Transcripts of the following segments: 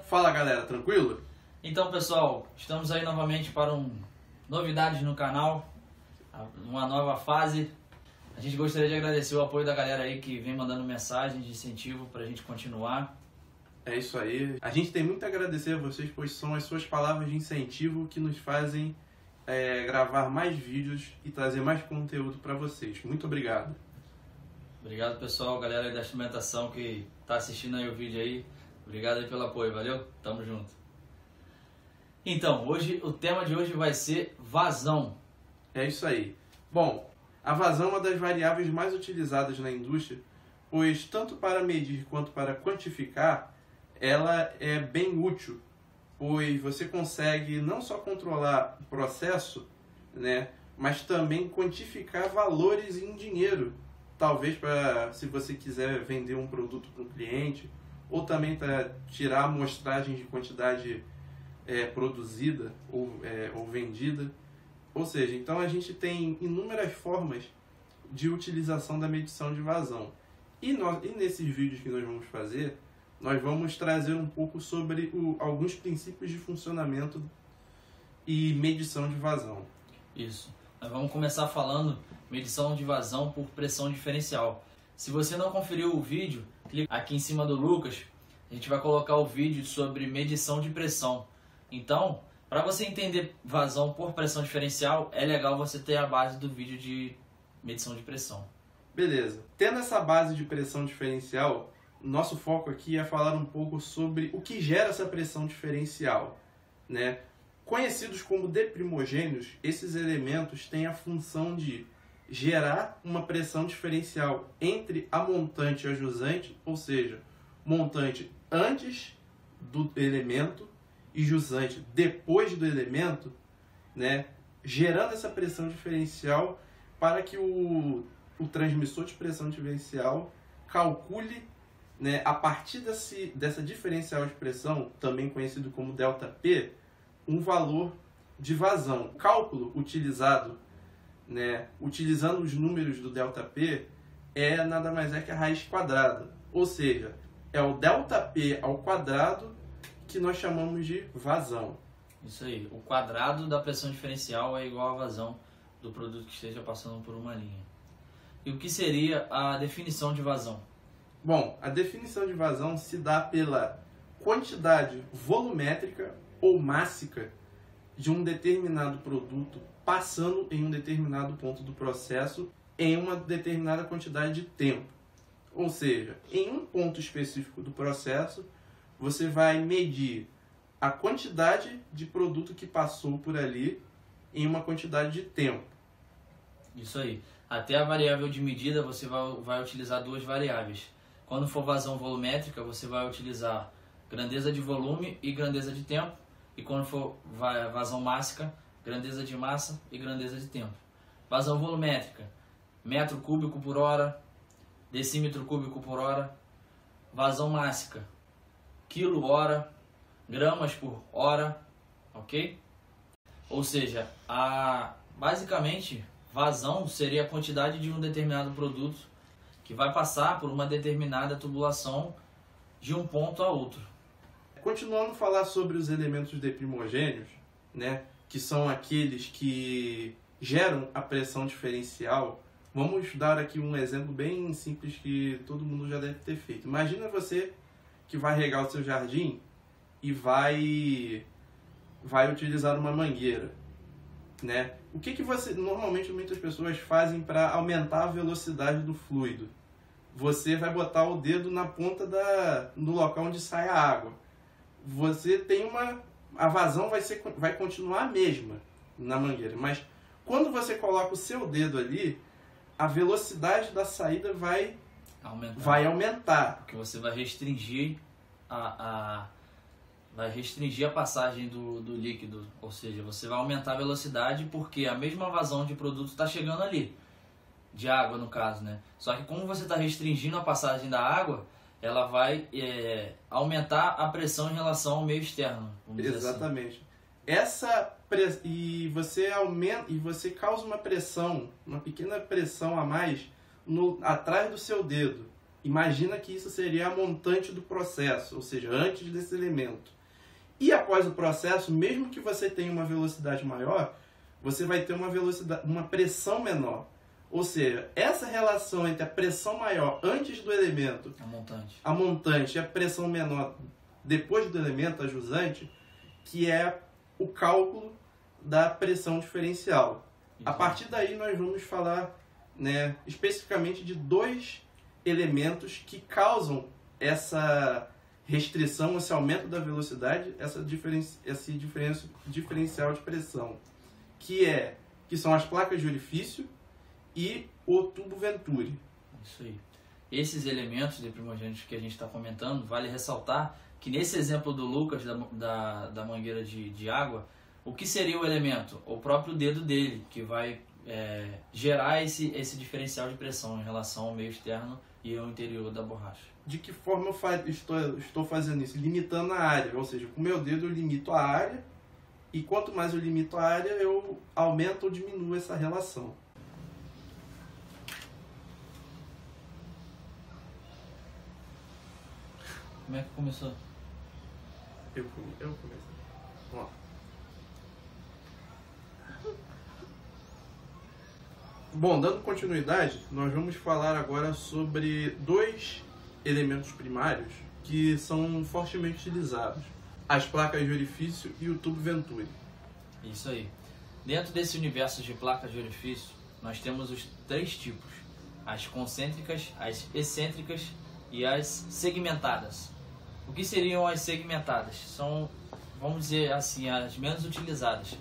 Fala galera, tranquilo? Então pessoal, estamos aí novamente para novidades no canal, uma nova fase. A gente gostaria de agradecer o apoio da galera aí que vem mandando mensagens de incentivo para a gente continuar. É isso aí. A gente tem muito a agradecer a vocês, pois são as suas palavras de incentivo que nos fazem gravar mais vídeos e trazer mais conteúdo para vocês. Muito obrigado. Obrigado pessoal, galera aí da instrumentação que está assistindo aí o vídeo aí. Obrigado aí pelo apoio, valeu? Tamo junto. Então, o tema de hoje vai ser vazão. É isso aí. Bom, a vazão é uma das variáveis mais utilizadas na indústria, pois tanto para medir quanto para quantificar, ela é bem útil, pois você consegue não só controlar o processo, né, mas também quantificar valores em dinheiro. Talvez se você quiser vender um produto para um cliente, ou também para tirar amostragem de quantidade produzida ou vendida. Ou seja, então a gente tem inúmeras formas de utilização da medição de vazão. E nesses vídeos que nós vamos fazer, nós vamos trazer um pouco sobre alguns princípios de funcionamento e medição de vazão. Isso. Nós vamos começar falando medição de vazão por pressão diferencial. Se você não conferiu o vídeo, clica aqui em cima do Lucas, a gente vai colocar o vídeo sobre medição de pressão. Então, para você entender vazão por pressão diferencial, é legal você ter a base do vídeo de medição de pressão. Beleza. Tendo essa base de pressão diferencial, nosso foco aqui é falar um pouco sobre o que gera essa pressão diferencial, né? Conhecidos como deprimogênios, esses elementos têm a função de gerar uma pressão diferencial entre a montante e a jusante, ou seja, montante antes do elemento e jusante depois do elemento, né, gerando essa pressão diferencial para que o transmissor de pressão diferencial calcule, né, a partir dessa diferencial de pressão, também conhecido como ΔP, um valor de vazão. O cálculo utilizado, né, utilizando os números do ΔP, nada mais é que a raiz quadrada, ou seja, é o ΔP ao quadrado que nós chamamos de vazão. Isso aí, o quadrado da pressão diferencial é igual à vazão do produto que esteja passando por uma linha. E o que seria a definição de vazão? Bom, a definição de vazão se dá pela quantidade volumétrica ou mássica de um determinado produto passando em um determinado ponto do processo em uma determinada quantidade de tempo. Ou seja, em um ponto específico do processo, você vai medir a quantidade de produto que passou por ali em uma quantidade de tempo. Isso aí. Até a variável de medida você vai utilizar duas variáveis. Quando for vazão volumétrica, você vai utilizar grandeza de volume e grandeza de tempo. E quando for vazão mássica, grandeza de massa e grandeza de tempo. Vazão volumétrica, metro cúbico por hora, decímetro cúbico por hora. Vazão mássica, quilo-hora, gramas por hora, ok? Ou seja, basicamente, vazão seria a quantidade de um determinado produto que vai passar por uma determinada tubulação de um ponto a outro. Continuando a falar sobre os elementos deprimogênios, né, que são aqueles que geram a pressão diferencial, vamos dar aqui um exemplo bem simples que todo mundo já deve ter feito. Imagina você que vai regar o seu jardim e vai utilizar uma mangueira, né? O que normalmente muitas pessoas fazem para aumentar a velocidade do fluido? Você vai botar o dedo na ponta no local onde sai a água. Você tem a vazão vai continuar a mesma na mangueira, mas quando você coloca o seu dedo ali, a velocidade da saída vai aumentar. Porque você vai restringir a passagem do líquido, ou seja, você vai aumentar a velocidade porque a mesma vazão de produto está chegando ali, de água no caso, né? Só que como você está restringindo a passagem da água, ela vai aumentar a pressão em relação ao meio externo. Exatamente. E você causa uma pequena pressão a mais atrás do seu dedo, Imagina que isso seria a montante do processo, ou seja, antes desse elemento. E após o processo, mesmo que você tenha uma velocidade maior, você vai ter uma pressão menor. Ou seja, essa relação entre a pressão maior antes do elemento, a montante, e a pressão menor depois do elemento, a jusante, que é o cálculo da pressão diferencial. A partir daí nós vamos falar, né, especificamente de dois elementos que causam essa restrição, esse aumento da velocidade, esse diferencial de pressão, que são as placas de orifício e o tubo Venturi. Isso aí. Esses elementos de primogênitos que a gente está comentando, vale ressaltar que nesse exemplo do Lucas, da mangueira de água, o que seria o elemento? O próprio dedo dele, que vai gerar esse diferencial de pressão em relação ao meio externo e ao interior da borracha. De que forma eu estou fazendo isso? Limitando a área, ou seja, com o meu dedo eu limito a área, e quanto mais eu limito a área, eu aumento ou diminuo essa relação. Como é que começou? Eu comecei. Ó. Bom, dando continuidade, nós vamos falar agora sobre dois elementos primários que são fortemente utilizados: as placas de orifício e o tubo Venturi. Isso aí. Dentro desse universo de placas de orifício, nós temos os três tipos: as concêntricas, as excêntricas e as segmentadas. O que seriam as segmentadas? São, vamos dizer assim, as menos utilizadas.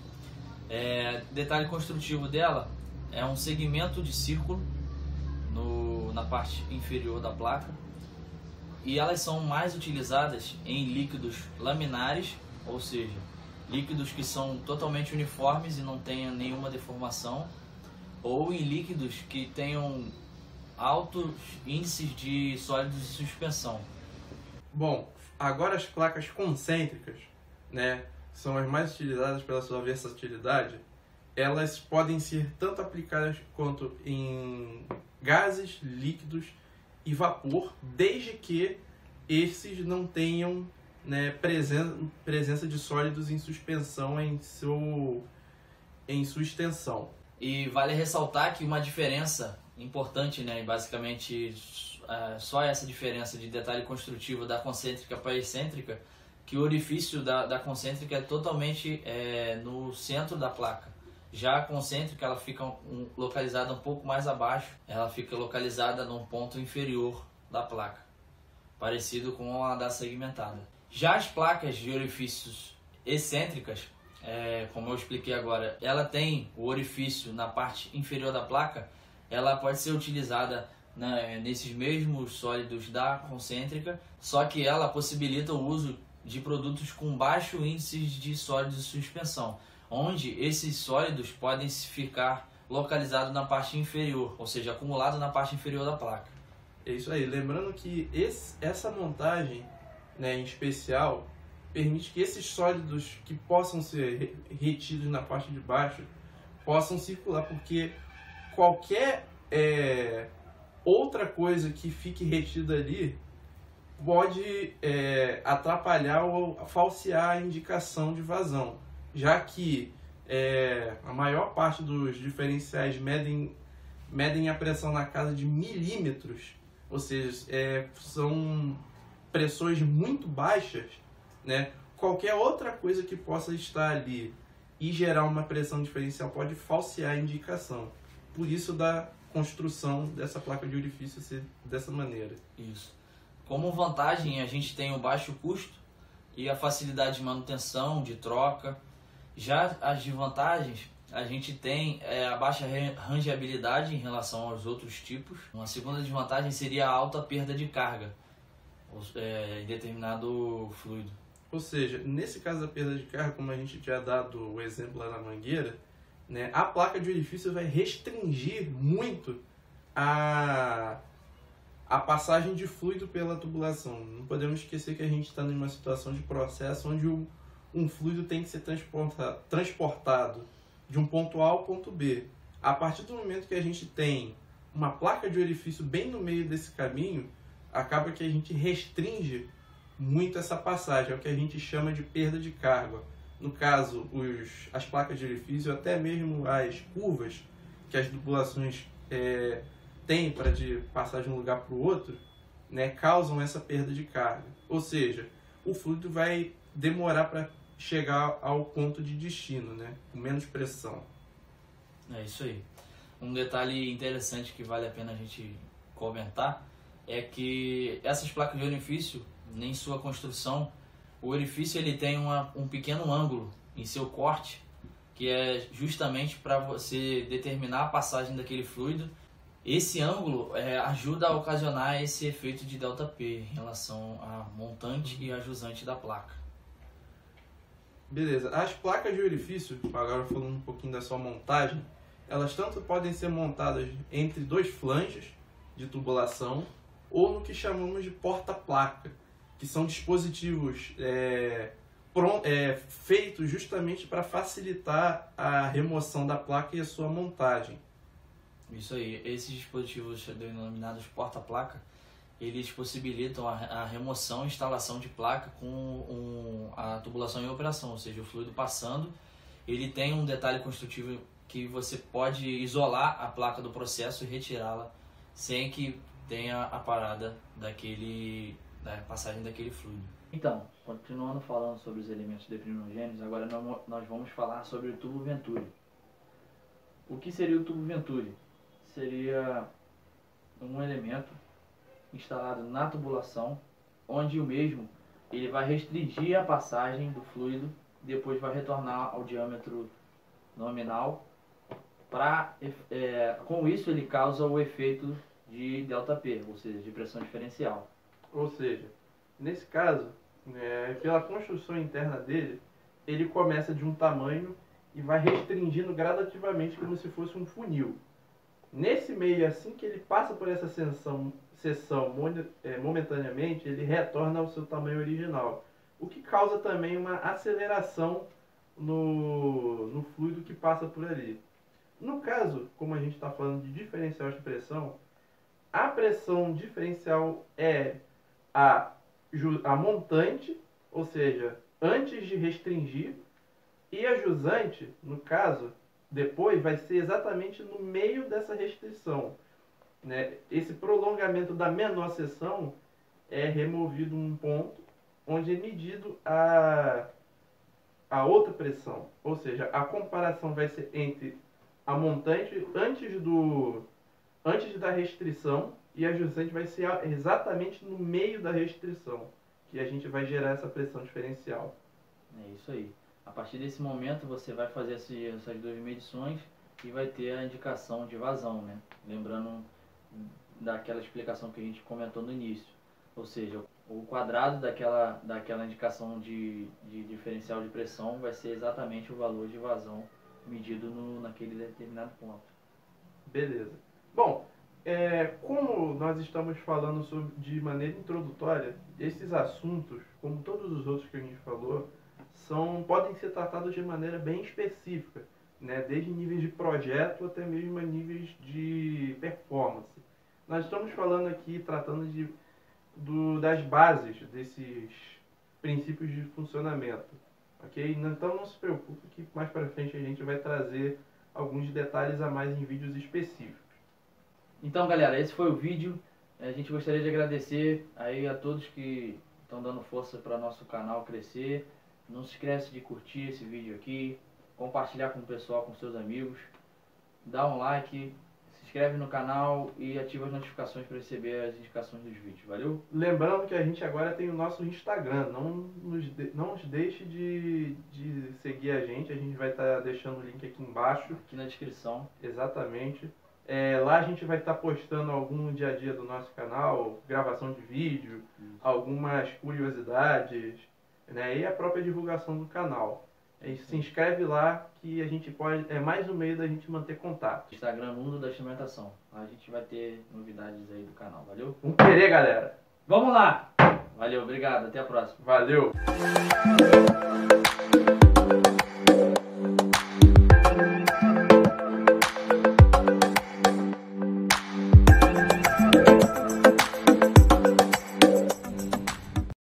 Detalhe construtivo dela é um segmento de círculo na parte inferior da placa, e elas são mais utilizadas em líquidos laminares, ou seja, líquidos que são totalmente uniformes e não tenham nenhuma deformação, ou em líquidos que tenham altos índices de sólidos de suspensão. Bom, agora as placas concêntricas, né, são as mais utilizadas pela sua versatilidade. Elas podem ser tanto aplicadas quanto em gases, líquidos e vapor, desde que esses não tenham, né, presença de sólidos em suspensão em sua extensão. E vale ressaltar que uma diferença importante, né, basicamente só essa diferença de detalhe construtivo da concêntrica para a excêntrica, que o orifício da concêntrica é totalmente no centro da placa. Já a concêntrica, ela fica localizada um pouco mais abaixo, ela fica localizada num ponto inferior da placa, parecido com a da segmentada. Já as placas de orifícios excêntricas, como eu expliquei agora, ela tem o orifício na parte inferior da placa, ela pode ser utilizada nesses mesmos sólidos da concêntrica, só que ela possibilita o uso de produtos com baixo índice de sólidos de suspensão, onde esses sólidos podem ficar localizados na parte inferior, ou seja, acumulados na parte inferior da placa. É isso aí. Lembrando que essa montagem, né, em especial, permite que esses sólidos que possam ser retidos na parte de baixo possam circular, porque qualquer outra coisa que fique retida ali pode atrapalhar ou falsear a indicação de vazão, já que a maior parte dos diferenciais medem a pressão na casa de milímetros, ou seja, são pressões muito baixas, né? Qualquer outra coisa que possa estar ali e gerar uma pressão diferencial pode falsear a indicação. Por isso da construção dessa placa de orifício ser dessa maneira. Isso. Como vantagem, a gente tem o baixo custo e a facilidade de manutenção, de troca. Já as desvantagens, a gente tem a baixa rangeabilidade em relação aos outros tipos. Uma segunda desvantagem seria a alta perda de carga em determinado fluido. Ou seja, nesse caso da perda de carga, como a gente tinha dado o exemplo lá na mangueira, né, a placa de orifício vai restringir muito a passagem de fluido pela tubulação. Não podemos esquecer que a gente está numa situação de processo onde um fluido tem que ser transportado de um ponto A ao ponto B. A partir do momento que a gente tem uma placa de orifício bem no meio desse caminho, acaba que a gente restringe muito essa passagem, é o que a gente chama de perda de carga. No caso, as placas de orifício, até mesmo as curvas que as tubulações têm para de passar de um lugar para o outro, né, causam essa perda de carga. Ou seja, o fluido vai demorar para chegar ao ponto de destino, né, com menos pressão. É isso aí. Um detalhe interessante que vale a pena a gente comentar é que essas placas de orifício, em sua construção, o orifício ele tem um pequeno ângulo em seu corte, que é justamente para você determinar a passagem daquele fluido. Esse ângulo ajuda a ocasionar esse efeito de ΔP em relação à montante e a jusante da placa. Beleza. As placas de orifício, agora falando um pouquinho da sua montagem, elas tanto podem ser montadas entre dois flanges de tubulação ou no que chamamos de porta-placa, que são dispositivos feitos justamente para facilitar a remoção da placa e a sua montagem. Isso aí, esses dispositivos denominados porta-placa, eles possibilitam a remoção e instalação de placa com a tubulação em operação, ou seja, o fluido passando. Ele tem um detalhe construtivo que você pode isolar a placa do processo e retirá-la sem que tenha a parada da passagem daquele fluido. Então, continuando falando sobre os elementos deprimogêneos, agora nós vamos falar sobre o tubo Venturi. O que seria o tubo Venturi? Seria um elemento instalado na tubulação, onde o mesmo ele vai restringir a passagem do fluido, depois vai retornar ao diâmetro nominal. Com isso ele causa o efeito de ΔP, ou seja, de pressão diferencial. Ou seja, nesse caso, pela construção interna dele, ele começa de um tamanho e vai restringindo gradativamente como se fosse um funil. Nesse meio, assim que ele passa por essa seção momentaneamente, ele retorna ao seu tamanho original, o que causa também uma aceleração no fluido que passa por ali. No caso, como a gente está falando de diferencial de pressão, a pressão diferencial é a montante, ou seja, antes de restringir, e a jusante, no caso, depois vai ser exatamente no meio dessa restrição, né? Esse prolongamento da menor seção é removido um ponto onde é medido a outra pressão, ou seja, a comparação vai ser entre a montante antes da restrição e a jusante vai ser exatamente no meio da restrição, que a gente vai gerar essa pressão diferencial. É isso aí. A partir desse momento você vai fazer essas duas medições e vai ter a indicação de vazão, né? Lembrando daquela explicação que a gente comentou no início. Ou seja, o quadrado daquela indicação de diferencial de pressão vai ser exatamente o valor de vazão medido naquele determinado ponto. Beleza. Bom, como nós estamos falando de maneira introdutória, esses assuntos, como todos os outros que a gente falou, podem ser tratados de maneira bem específica, né? Desde níveis de projeto até mesmo a níveis de performance. Nós estamos falando aqui, tratando das bases desses princípios de funcionamento, ok? Então não se preocupe que mais para frente a gente vai trazer alguns detalhes a mais em vídeos específicos. Então galera, esse foi o vídeo. A gente gostaria de agradecer aí a todos que estão dando força para nosso canal crescer. Não se esquece de curtir esse vídeo aqui, compartilhar com o pessoal, com seus amigos, dá um like, se inscreve no canal e ativa as notificações para receber as indicações dos vídeos. Valeu? Lembrando que a gente agora tem o nosso Instagram, não nos deixe de seguir a gente vai estar deixando o link aqui embaixo. Aqui na descrição. Exatamente. Lá a gente vai estar postando algum dia a dia do nosso canal, gravação de vídeo, algumas curiosidades, né, e a própria divulgação do canal. Se inscreve lá que a gente pode, mais um meio da gente manter contato. Instagram Mundo da Instrumentação. Lá a gente vai ter novidades aí do canal, valeu? Vamos querer, galera! Vamos lá! Valeu, obrigado, até a próxima. Valeu!